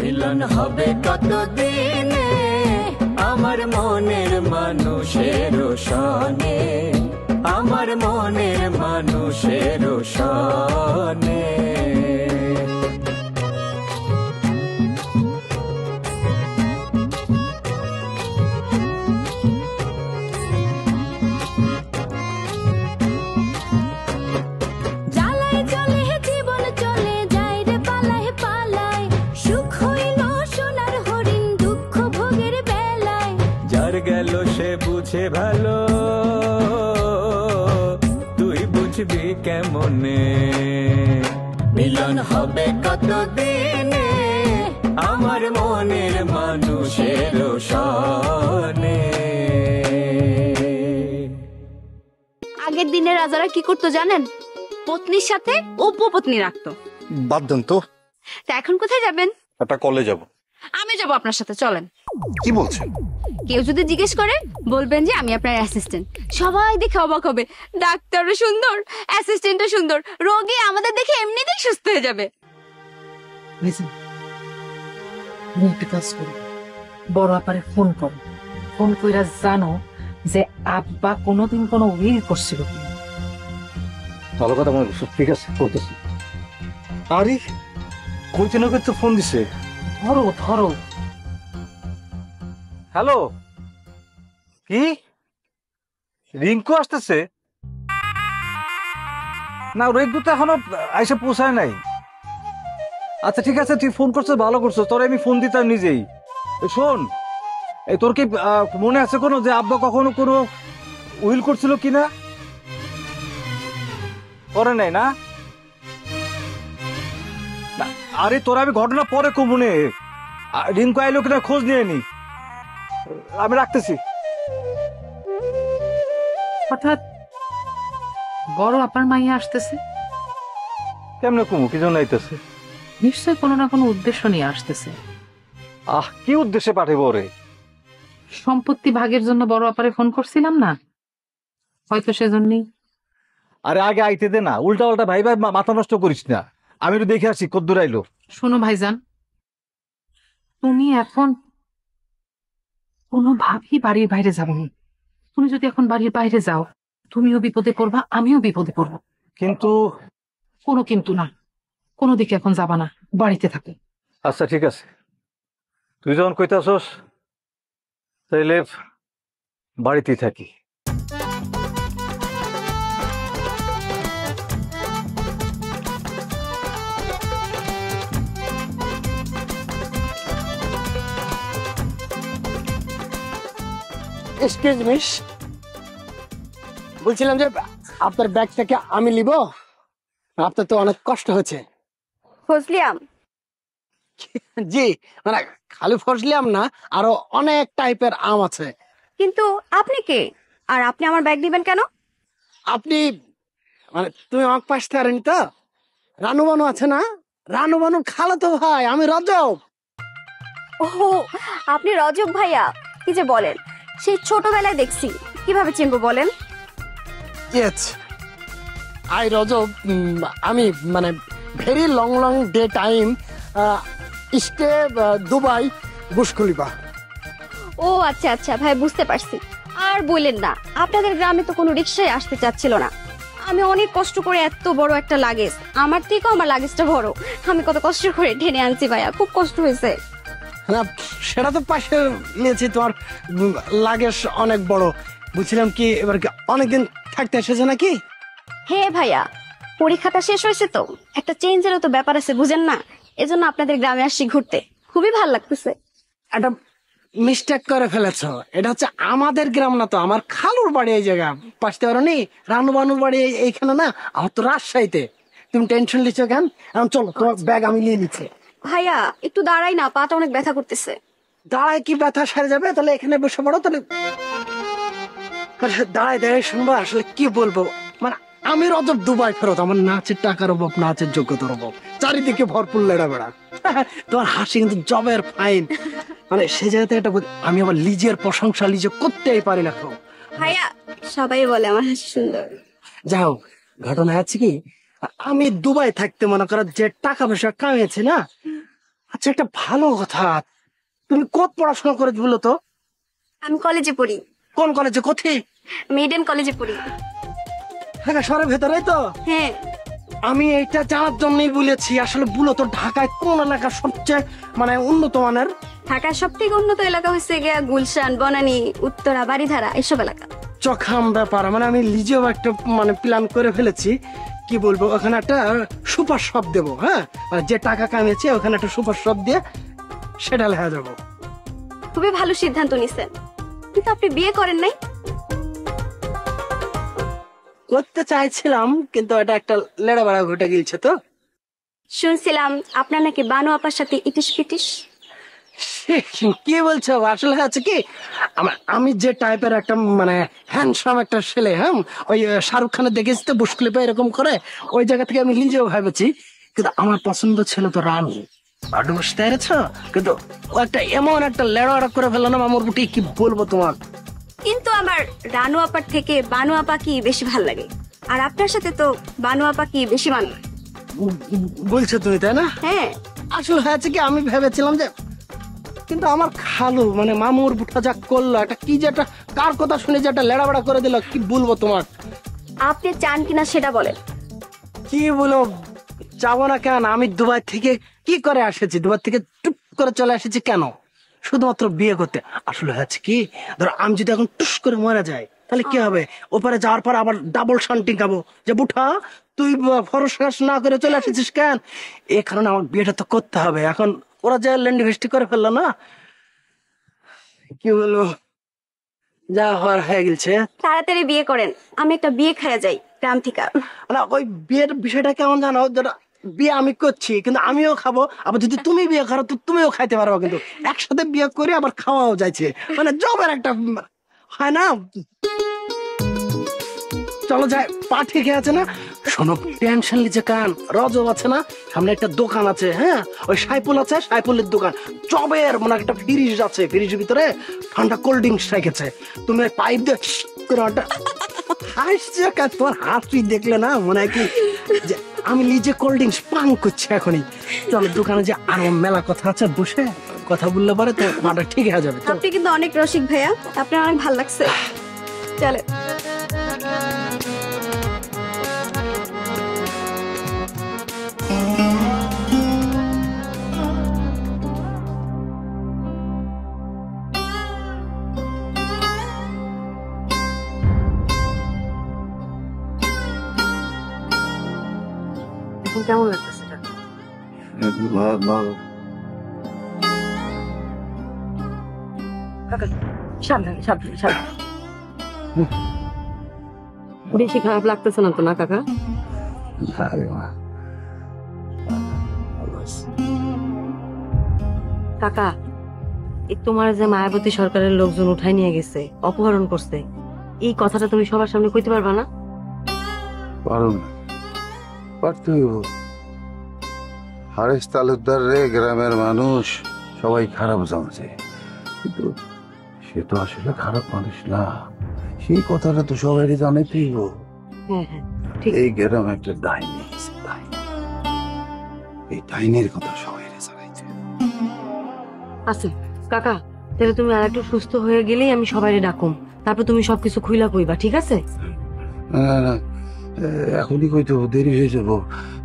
মিলন হবে কতদিনে আমার মনের মানুষের সনে, আমার মনের মানুষের সনে। গেল সে বুঝে ভালো, তুই বুঝবি কেমনে। মিলন হবে কতদিনে আমার মনের মানুষের সনে। আগের দিনে রাজারা কি করতো জানেন? পত্নীর সাথে উপপত্নী রাখতো। বাদ দেন তো। তা এখন কোথায় যাবেন? একটা কলে যাব। আমি যাব আপনার সাথে, চলেন। কি বলছেন? কেউ যদি জিজ্ঞেস করে বলবেন যে আমি আপনার অ্যাসিস্ট্যান্ট। সবাই দেখে অবাক হবে, ডাক্তারও সুন্দর, অ্যাসিস্ট্যান্টও সুন্দর, রোগী আমাদের দেখে এমনিতেই সুস্থ হয়ে যাবে। একটা কাজ করি, বড় আপারে ফোন করো, ফোন কইরা জানো যে আব্বা কোনোদিন কোনো উইল করছিল কি। ভালো কথা মনে করছো, ঠিক আছে করতেছি। আরে কইতে না কইতে ফোন দিছে। ধরো ধরো। হ্যালো, কি রিঙ্কু আসতেছে? না, রিঙ্কু তো এখনো আইসা পৌঁছায় নাই। আচ্ছা ঠিক আছে, তুই ফোন করছো, ভালো করছো, তোরে আমি ফোন দিতাম নিজেই। শোন, এই তোর কি মনে আছে কোনো যে আব্বা কখনো কোনো উইল করছিল কিনা? করে নাই না? আরে তোরা আমি ঘটনা পরে কমুনে, রিঙ্কু আইলো কিনা খোঁজ নিয়ে নি, আমি রাখতেছি। হঠাৎ বড় আপার মাইয়া আসতেছে? কেমনে কমু, কি জন্য আইতেছে? নিশ্চয় কোনো না কোনো উদ্দেশ্য নিয়ে আসতেছে। কি উদ্দেশ্যে পাঠাবো রে? সম্পত্তি ভাগের জন্য বড় আপারে ফোন করছিলাম না, হয়তো সেজন্যই। আরে আগে আইতে দে না, উল্টা উল্টা ভাই ভাই মাথা নষ্ট করিস না। আমি একটু দেখে আসি কদ্দুর আইলো। শোনো ভাইজান, তুমি এখন কোনোভাবেই বাড়ির বাইরে যাবো না। তুমি যদি এখন বাড়ির বাইরে যাও, তুমিও বিপদে পড়বা, আমিও বিপদে পড়বো। কিন্তু কোনো কিন্তু না, কোনো দিকে এখন যাবা না, বাড়িতে থাকো। আচ্ছা ঠিক আছে, তুই যখন কইতাছস তাইলে বাড়িতেই থাকি। এক্সকিউজ মিস, বলছিলাম যে আপনার ব্যাগটাকে আমি নিব, আপনার তো অনেক কষ্ট হচ্ছে। ফজলি আম? জি, মানে খালি ফজলি আম না, আরো অনেক টাইপের আম আছে। কিন্তু আপনি কে, আর আপনি আমার ব্যাগ দিবেন কেন? আপনি মানে তুমি আমার পাশ থেকে তো রানু বানু আছে না, রানু বানু খালাতো ভাই, আমি রজব। ও, আপনি রজব ভাইয়া? কি যে বলেন, সেই ছোটবেলায় দেখছি, কিভাবে চিনবো বলেন? Yes, I Rajab. আমি মানে very long long day time stay Dubai Burj Khalifa. ও আচ্ছা আচ্ছা ভাই, বুঝতে পারছি। আর বললেন না, আপনাদের গ্রামে তো কোনো রিক্সায় আসতে চাচ্ছিল না। আমি অনেক কষ্ট করে এত বড় একটা লাগেজ, আমার থেকেও আমার লাগেজটা বড়, আমি কত কষ্ট করে টেনে আনছি ভাইয়া, খুব কষ্ট হয়েছে। না সেটা তো পাশে নিয়েছি, তোমার লাগেজ অনেক বড়। বুঝছিলাম কি এবার কি অনেকদিন থাকতে এসেছে নাকি? হে ভাইয়া, পরীক্ষাটা শেষ হয়েছে তো, একটা চেঞ্জেরও তো ব্যাপার আছে, বুঝেন না? এজন্য আপনাদের গ্রামে আসছি ঘুরতে, খুবই ভালো লাগতেছে। একটা মিস্টেক করে ফেলেছ, এটা হচ্ছে আমাদের গ্রাম না তো, আমার খালুর বাড়ি এই জায়গা। পাশতে পারো নি, রানু বানুর বাড়ি এইখানে না, আমার তো রাজশাহীতে। তুমি টেনশন নিচ্ছ কেন? এখন চলো, তোমার ব্যাগ আমি নিয়ে নিচ্ছি। ভাইয়া একটু দাঁড়াই না, পাটা অনেক ব্যথা করতেছে। দাঁড়ায় কি ব্যথা সেরে যাবে? তাহলে এখানে বসে পড়ো। তাহলে দাঁড়ায় দাঁড়ায় শুনবো, আসলে কি বলবো, মানে আমি রজব দুবাই ফেরত, আমার নাচের টাকার অভাব, নাচের যোগ্যতার অভাব, চারিদিকে ভরপুর লেড়া বেড়া। তোমার হাসি কিন্তু জবের ফাইন, মানে সে জায়গাতে একটা আমি আবার লিজের প্রশংসা লিজে করতেই পারি না। ভাইয়া সবাই বলে আমার হাসি সুন্দর। যাও, ঘটনা আছে কি, আমি দুবাই থাকতে মনে করো যে টাকা পয়সা কামিয়েছি না, আচ্ছা, একটা ভালো কথা, তুমি কত পড়াশোনা করে বলো তো? আমি কলেজে পড়ি, কোন কলেজে, কোথায়? মেডেন কলেজে পড়ি। ঢাকা শহরের ভেতরেই তো? হ্যাঁ, আমি এইটা জানার জন্যই বলেছি, আসলে বলো তো ঢাকায় কোন এলাকা সবচেয়ে মানে উন্নত মানের? ঢাকার সব থেকে উন্নত এলাকা হচ্ছে গিয়া গুলশান, বনানী, উত্তরা, বাড়িধারা, এইসব এলাকা। চখাম ব্যাপার, মানে আমি নিজেও একটা মানে প্ল্যান করে ফেলেছি। কি বলবো, ওখানে একটা সুপার শপ দেবো। হ্যাঁ, মানে যে টাকা কামিয়েছে ওখানে একটা সুপার শপ দিয়ে সেটা লেখা যাবো। খুবই ভালো সিদ্ধান্ত নিছেন, কিন্তু আপনি বিয়ে করেন নাই? করতে চাইছিলাম, কিন্তু এটা একটা লেড়া বেড়া ঘটে গিয়েছে তো। শুনছিলাম আপনার নাকি বানু আপার সাথে ইটিস পিটিস। কি বলছো? আসলে আছে কি, আমি যে টাইপের একটা মানে হ্যান্ডসাম একটা ছেলে, হ্যাঁ, ওই শাহরুখ খানের দেখেছি তো বুশ ক্লিপে এরকম করে, ওই জায়গা থেকে আমি নিজেও ভেবেছি। কিন্তু আমার পছন্দ ছিল তো রানু, বাডু বুঝতে পেরেছ? কিন্তু ও একটা এমন একটা লেড়া করে ফেললো না মামুর বুটি, কি বলবো তোমার। কিন্তু আমার রানু আপার থেকে বানু আপা কি বেশি ভাল লাগে, আর আপনার সাথে তো বানু আপা কি বেশি মানবে। বলছো তুমি, তাই না? হ্যাঁ, আসলে হয়েছে কি, আমি ভেবেছিলাম যে, কিন্তু আমার খালু মানে মামুর বুটা যা করলো, একটা কি যে একটা কার কথা শুনে যে একটা লেড়াবেড়া করে দিল, কি বলবো তোমার। আপনি চান কিনা সেটা বলেন। কি বলো, যাবো না কেন? আমি দুবাই থেকে কি করে এসেছি, দুবাই থেকে টুপ করে চলে এসেছি কেন? শুধুমাত্র বিয়ে করতে। আসলে হয়েছে কি, ধরো আমি যদি এখন টুস করে মরে যাই, তাহলে কি হবে? ওপারে যাওয়ার পর আবার ডাবল শান্তি খাবো যে বুঠা তুই ফরস না করে চলে এসেছিস কেন। এই কারণে আমার বিয়েটা তো করতে হবে। এখন ওরা যে ল্যান্ড ভেস্টি করে ফেললো না, কি বলবো, যা হওয়ার হয়ে গেছে। তাড়াতাড়ি বিয়ে করেন, আমি একটা বিয়ে খাইয়া যাই গ্রাম থেকে। না, ওই বিয়ের বিষয়টা কেমন জানো, যেটা বিয়ে আমি করছি কিন্তু আমিও খাবো, আবার যদি তুমি বিয়ে করো তো তুমিও খাইতে পারো, কিন্তু একসাথে বিয়ে করে আবার খাওয়াও যাইছে, মানে জবের একটা হয় না। চলো যাই, পা ঠিক আছে না? শোনো, টেনশন লিচে কান, রজব আছে না, সামনে একটা দোকান আছে, হ্যাঁ, ওই সাইফুল আছে, সাইফুলের দোকান, জবের মানে একটা ফ্রিজ আছে, ফ্রিজের ভিতরে ঠান্ডা কোল্ড ড্রিঙ্কস রেখেছে। তুমি পাইপ দিয়ে করে ওটা হাসছে, তোমার হাসি দেখলে না মনে হয় কি যে আমি নিজে কোল্ড ড্রিঙ্কস পান করছি এখনই। চলো দোকানে যে আরো মেলা কথা আছে, বসে কথা বললে পারে তো মাটা ঠিক হয়ে যাবে। আপনি কিন্তু অনেক রসিক ভাইয়া, আপনার অনেক ভালো লাগছে। চলে। এখন কেমন লাগতেছে? সাবধানে সাবধানে সাবধানে। বেশি খারাপ লাগতেছে না তো না কাকা? কাকা, এই তোমার যে মায়াবতী সরকারের লোকজন উঠাই নিয়ে গেছে, অপহরণ করছে, এই কথাটা তুমি সবার সামনে কইতে পারবা না? পারুন, পারতেই হারেস তালুকদার রে গ্রামের মানুষ সবাই খারাপ জানছে, কিন্তু সে তো আসলে খারাপ মানুষ না, সেই কথাটা তো সবাই জানাইতেই। হ্যাঁ হ্যাঁ ঠিক। এই গ্রামে একটা ডাইনি আছে, এই ডাইনির কথা সবাই জানাইছে। আচ্ছা কাকা, তাহলে তুমি আর একটু সুস্থ হয়ে গেলেই আমি সবাই ডাকুম, তারপর তুমি সবকিছু খুইলা কইবা, ঠিক আছে? না না, এখনই কইতে দেরি হয়ে যাবো,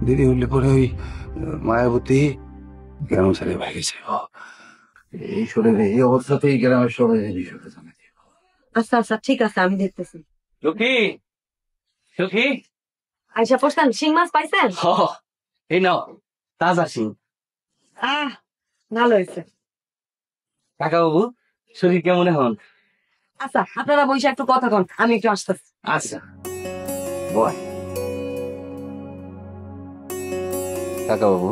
দেরি হইলে পরে ওই মায়াবতী গ্রাম ছেড়ে ভাগে যাব। এই শরীরে এই অবস্থাতেই গ্রামের সবাই বিষয়টা জানাই দিব। আচ্ছা আচ্ছা ঠিক আছে, আমি দেখতেছি। সখী, সখী, আইসা পড়ছেন? শিং মাছ পাইছেন? এই নাও তাজা শিং। ভালো হয়েছে। কাকা বাবু, শরীর কেমন এখন? আচ্ছা আপনারা বসে একটু কথা কন, আমি একটু আসতেছি। আচ্ছা বয়। কাকা বাবু,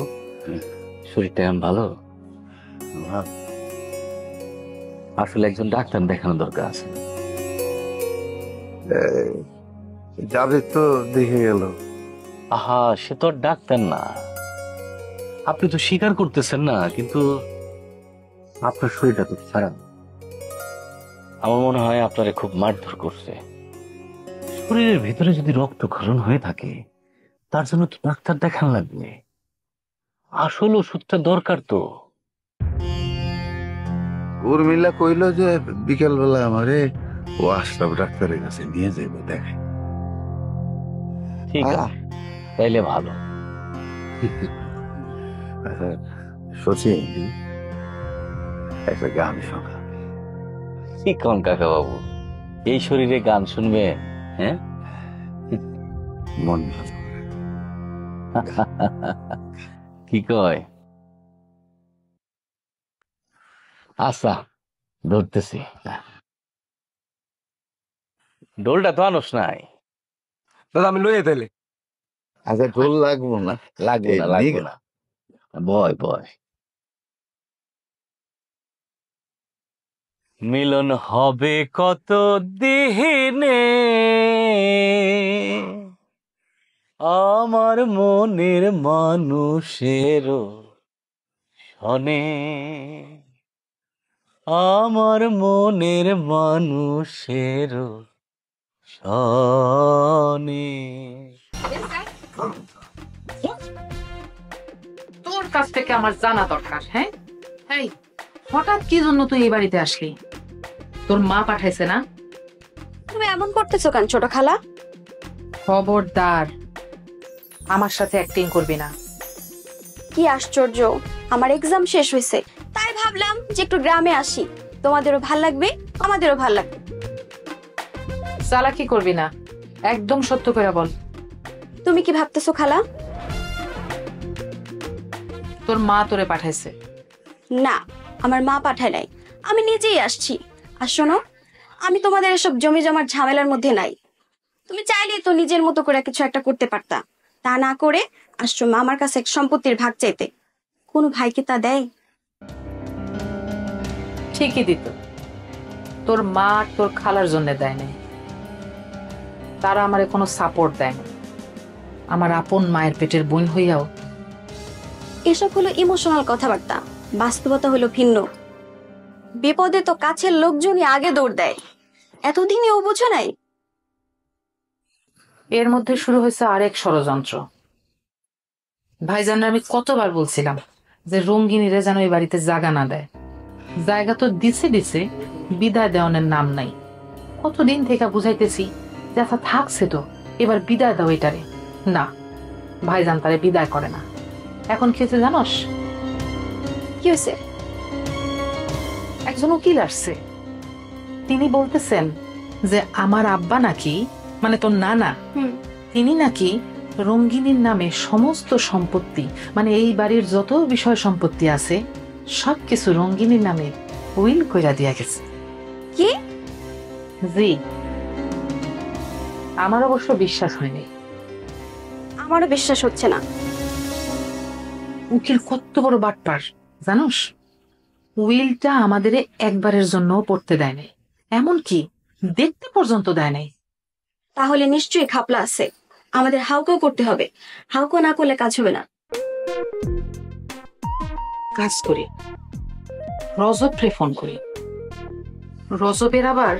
শরীরটা এখন ভালো? আসলে একজন ডাক্তার দেখানো দরকার আছে। যাদের তো দেখে গেল। আহা, সে তো আর ডাক্তার না, আপনি তো স্বীকার করতেছেন না, কিন্তু আপনার শরীরটা তো খারাপ। আমার মনে হয় আপনারে খুব মারধর করছে। শরীরের ভেতরে যদি রক্তক্ষরণ হয়ে থাকে, তার জন্য তো ডাক্তার দেখানো লাগবে। আসল ওষুধটা দরকার তো। উর্মিলা কইলো যে বিকেল বেলা আমারে ও আশরাফ ডাক্তারের কাছে নিয়ে যাইব দেখে। ঠিক আছে, তাইলে ভালো। আচ্ছা সচিন, একটা গান শোনা। কি কোন কাকা বাবু, এই শরীরে গান শুনবে? হ্যাঁ, মন ভালো। কি কয়? আচ্ছা ধরতেছি। ডোলটা তো আনোস নাই। দাদা আমি লইয়ে তাইলে। আচ্ছা ঢোল লাগবো না? লাগবে না, লাগবে না। বয় বয়। মিলন হবে কত দিনে আমার মনের মানুষের শনে, আমার মনের মানুষের শনে। তোর কাছ থেকে আমার জানা দরকার। হ্যাঁ, এই হঠাৎ কি জন্য তুই এই বাড়িতে আসলি? তোর মা পাঠাইছে না? তুমি এমন করতেছো কেন ছোট খালা? খবরদার, আমার সাথে অ্যাক্টিং করবি না। কি আশ্চর্য, আমার এক্সাম শেষ হয়েছে, তাই ভাবলাম যে একটু গ্রামে আসি, তোমাদেরও ভাল লাগবে আমাদেরও ভাল লাগবে। চালাকি করবি না, একদম সত্য করে বল। তুমি কি ভাবতেছো খালা? তোর মা তোরে পাঠাইছে? না, আমার মা পাঠায় নাই, আমি নিজেই আসছি। আর শোনো, আমি তোমাদের এসব জমি জমার ঝামেলার মধ্যে নাই। তুমি চাইলে তো নিজের মতো করে কিছু একটা করতে পারতা, তা না করে আসছো মামার কাছে এক সম্পত্তির ভাগ চাইতে। কোনো ভাই কি তা দেয়? ঠিকই দিত, তোর মা আর তোর খালার জন্য দেয় নাই। তারা আমারে কোনো সাপোর্ট দেয় না। আমার আপন মায়ের পেটের বোন হইয়াও। এসব হলো ইমোশনাল কথাবার্তা, বাস্তবতা হলো ভিন্ন। বিপদে তো কাছের লোকজনই আগে দৌড় দেয়, এতদিনে ও বুঝো নাই? এর মধ্যে শুরু হয়েছে আরেক ষড়যন্ত্র। ভাইজানরা আমি কতবার বলছিলাম যে রঙ্গিনীরে যেন এই বাড়িতে জায়গা না দেয়। জায়গা তো দিছে দিছে, বিদায় দেওয়ানের নাম নাই। কতদিন থেকে বুঝাইতেছি যে আচ্ছা থাকছে তো, এবার বিদায় দাও এটারে। না, ভাইজান তারে বিদায় করে না। এখন খেতে জানোস কি হয়েছে? একজন উকিল আসছে, তিনি বলতেছেন যে আমার আব্বা নাকি, মানে তোর নানা, তিনি নাকি রঙ্গিনীর নামে সমস্ত সম্পত্তি, মানে এই বাড়ির যত বিষয় সম্পত্তি আছে সবকিছু রঙ্গিনীর নামে উইল কইরা দিয়া গেছে। কি? জি, আমার অবশ্য বিশ্বাস হয়নি। আমারও বিশ্বাস হচ্ছে না। উকিল কত বড় বাটপার জানোস? উইলটা আমাদের একবারের জন্য পড়তে দেয় নাই, এমনকি দেখতে পর্যন্ত দেয় নাই। তাহলে নিশ্চয়ই খাপলা আছে, আমাদের হাউকাও করতে হবে। হাউকাও না করলে কাজ হবে না। কাজ করি, রজবরে ফোন করি। রজবের আবার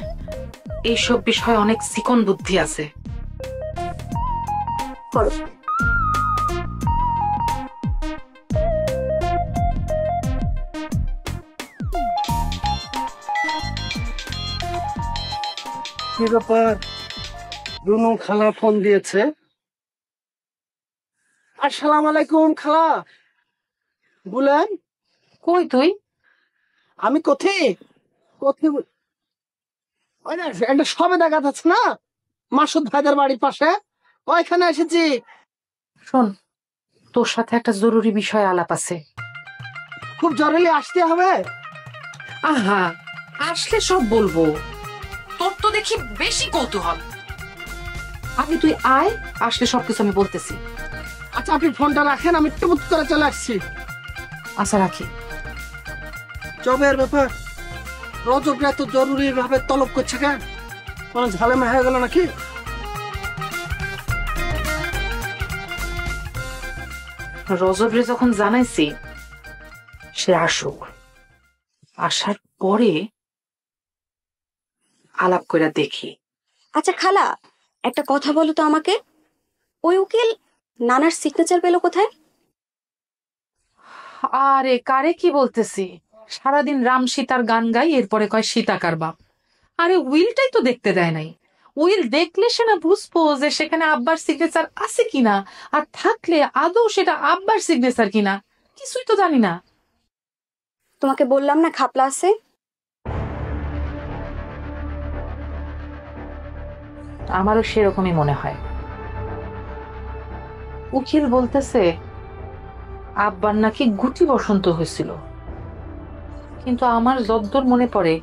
এইসব বিষয়ে অনেক চিকন বুদ্ধি আছে। করো। কি ব্যাপার, রুনু খালা ফোন দিয়েছে? আসসালামু আলাইকুম খালা। বলেন। কই তুই? আমি কোথায় কোথায় ওই না একটা সবেদা গাছ আছে না মাসুদ ভাইদের বাড়ির পাশে, ওইখানে এসেছি। শোন, তোর সাথে একটা জরুরি বিষয় আলাপ আছে। খুব জরুরি আসতে হবে? আহা, আসলে সব বলবো। তোর তো দেখি বেশি কৌতূহল। আগে তুই আয়, আসলে সবকিছু আমি বলতেছি। আচ্ছা আপনি ফোনটা রাখেন, আমি টুপ করে চলে আসছি। আচ্ছা রাখি। জবের ব্যাপার রজবরা এত জরুরি ভাবে তলব করছে কেন? মানে ঝালেমা হয়ে গেল নাকি? রজবরে যখন জানাইছি সে আসুক, আসার পরে আলাপ করে দেখি। আচ্ছা খালা, একটা কথা বলো তো আমাকে, ওই উকিল নানার সিগনেচার পেলো কোথায়? আরে কারে কি বলতেছি, সারাদিন রাম সীতার গান গাই, এরপরে কয় সীতাকার বাপ। আরে উইলটাই তো দেখতে দেয় নাই। উইল দেখলে সে না বুঝবো যে সেখানে আব্বার সিগনেচার আছে কিনা, আর থাকলে আদৌ সেটা আব্বার সিগনেচার কিনা, কিছুই তো জানি না। তোমাকে বললাম না খাপলা আছে। আমারও সেরকমই মনে হয়। উকিল বলতেছে আব্বার নাকি গুটি বসন্ত হয়েছিল, কিন্তু আমার যদ্দূর মনে পড়ে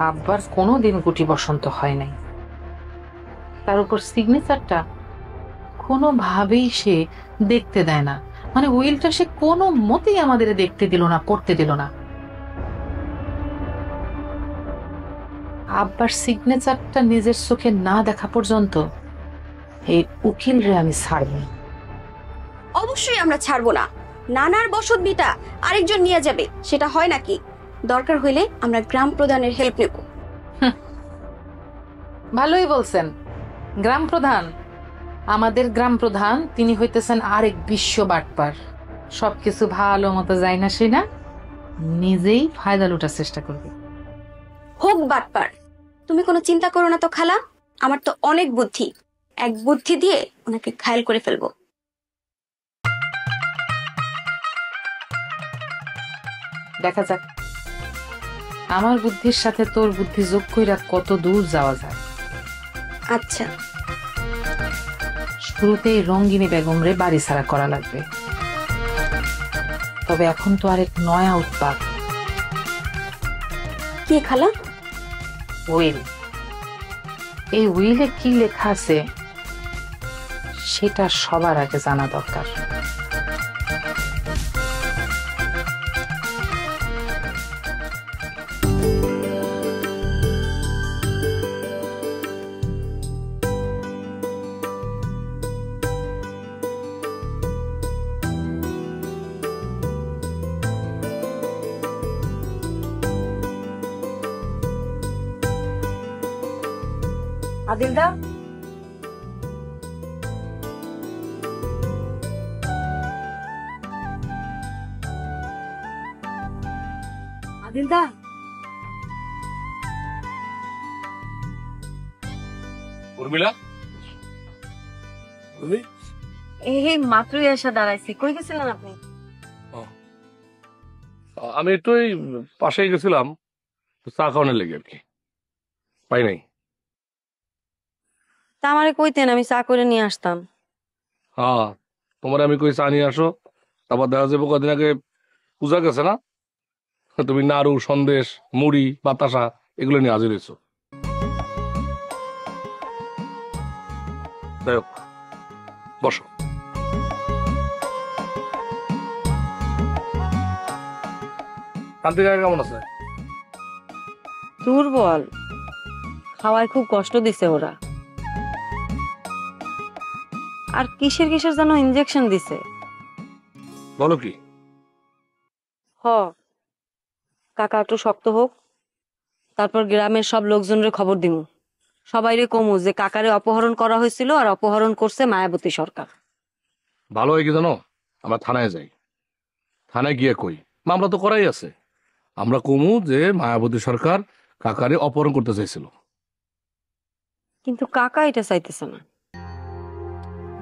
আব্বার কোনোদিন গুটি বসন্ত হয় নাই। তার উপর সিগনেচারটা কোনোভাবেই সে দেখতে দেয় না, মানে উইলটা সে কোনো মতেই আমাদের দেখতে দিল না, পড়তে দিল না। আব্বার সিগনেচারটা নিজের চোখে না দেখা পর্যন্ত এই উকিলরে আমি ছাড়ব না। অবশ্যই আমরা ছাড়বো না। নানার বসত বিটা আরেকজন নিয়ে যাবে, সেটা হয় নাকি? দরকার হইলে আমরা গ্রাম প্রধানের হেল্প নেব। ভালোই বলছেন। গ্রাম প্রধান, আমাদের গ্রাম প্রধান, তিনি হইতেছেন আরেক বিশ্ব বাটপার। সবকিছু ভালো মতো যায় না, সে না নিজেই ফায়দা লুটার চেষ্টা করবে। হোক বাটপার, তুমি কোনো চিন্তা করো না তো খালা। আমার তো অনেক বুদ্ধি, এক বুদ্ধি দিয়ে ওনাকে ঘায়েল করে ফেলবো। দেখা যাক আমার বুদ্ধির সাথে তোর বুদ্ধি যোগ কইরা কত দূর যাওয়া যায়। আচ্ছা, শুরুতেই রঙ্গিনী বেগম রে বাড়ি ছাড়া করা লাগবে। তবে এখন তো আরেক নয়া উৎপাত। কি খালা? উইল। এই উইলে কি লেখা আছে সেটা সবার আগে জানা দরকার। আদিলদা, আদিলদা, উর্মিলা, তুমি এই মাত্রই এসে দাঁড়াইছি। কই গেছিলেন আপনি? আমি একটু ওই পাশেই গেছিলাম চা খাওয়ানোর লেগে আর কি, পাই নাই। তা আমারে কইতেন, আমি চা করে নিয়ে আসতাম। হ্যাঁ, তোমার আমি কই চা নিয়ে আসো, তারপর দেখা যাবো কদিন আগে পূজা গেছে না, তুমি নাড়ু, সন্দেশ, মুড়ি, বাতাসা এগুলো নিয়ে হাজির হয়েছো। যাই হোক, বসো। শান্তিকা কেমন আছে? দুর্বল, খাওয়ায় খুব কষ্ট দিছে ওরা। আর কিসের কিসের যেন ইনজেকশন দিছে। বলো কি? হ, কাকা একটু শক্ত হোক, তারপর গ্রামের সব লোকজনের খবর দিমু। সবাইরে কমু যে কাকারে অপহরণ করা হয়েছিল, আর অপহরণ করছে মায়াবতী সরকার। ভালো হয় কি জানো, আমরা থানায় যাই, থানায় গিয়ে কই মামলা তো করাই আছে, আমরা কমু যে মায়াবতী সরকার কাকারে অপহরণ করতে চাইছিল। কিন্তু কাকা এটা চাইতেছে না।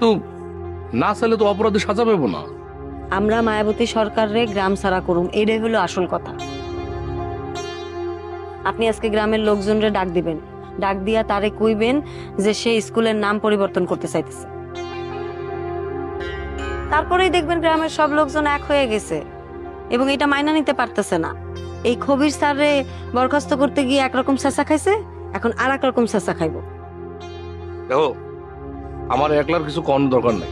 তো না চাইলে তো অপরাধী সাজা পাবো না। আমরা মায়াবতী সরকারে গ্রাম ছাড়া করুম, এটাই হলো আসল কথা। আপনি আজকে গ্রামের লোকজনরে ডাক দিবেন, ডাক দিয়া তারে কইবেন যে সে স্কুলের নাম পরিবর্তন করতে চাইতেছে। তারপরেই দেখবেন গ্রামের সব লোকজন এক হয়ে গেছে এবং এটা মাইনা নিতে পারতেছে না। এই খবির স্যারে বরখাস্ত করতে গিয়ে একরকম চেঁচা খাইছে, এখন আর এক রকম চেঁচা খাইব। দেখো, আমার একলার কিছু কোন দরকার নাই।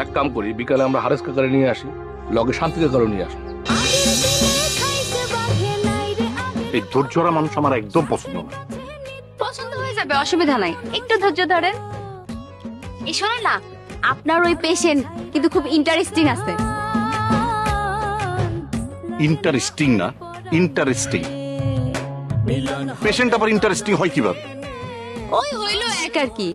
এক কাম করি, বিকালে আমরা হারেস কাকারে নিয়ে আসি, লগে শান্তি কাকারও নিয়ে আসি। এই ধৈর্যরা মানুষ আমার একদম পছন্দ না। পছন্দ হয়ে যাবে, অসুবিধা নাই, একটু ধৈর্য ধরেন। এই শোনেন না, আপনার ওই পেশেন্ট কিন্তু খুব ইন্টারেস্টিং আছে। ইন্টারেস্টিং না, ইন্টারেস্টিং। পেশেন্ট আবার ইন্টারেস্টিং হয় কিভাবে? ওই হইলো এক আর কি।